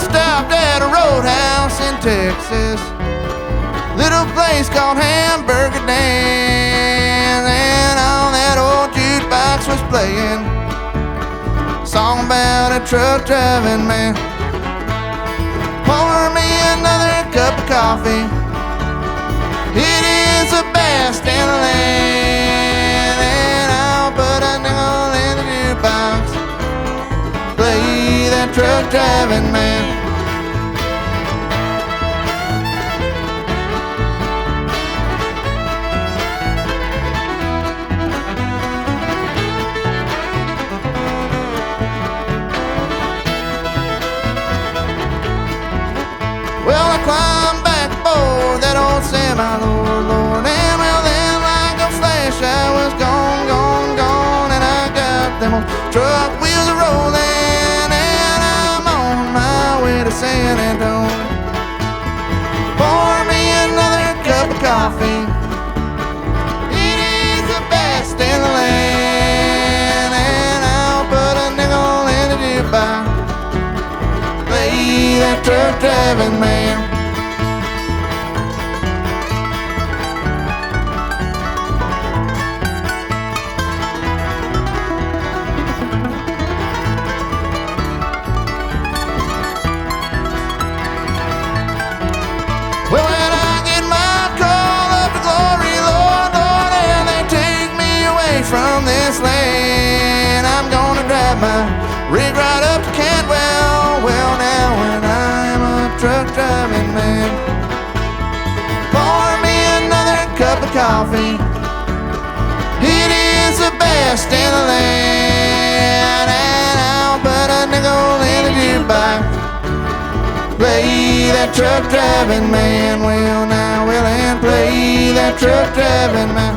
stopped at a roadhouse in Texas, little place called Hamburger Dan, and on that old jukebox was playing a song about a truck driving man. Pour me another cup of coffee, it is the best in the land, and I'll put a nickel in the jukebox, play that truck driving man. Well, I climbed back aboard that old semi-Lord, Lord, and well then like a flash I was gone, gone, gone, and I got them old truck wheels rolling, and I'm on my way to San Antonio. Pour me another cup of coffee, it is the best in the land, and I'll put a nickel in the jukebox, play that truck driving man. Well, when I get my call up to glory, Lord, Lord, and they take me away from this land, I'm gonna drive my rig right up to Cantwell. Well, now when I'm a truck driving man, pour me another cup of coffee, it is the best in the land, and I'll put a nickel in the jukebox, play that truck driving man. Well, now, well, and play that truck driving man.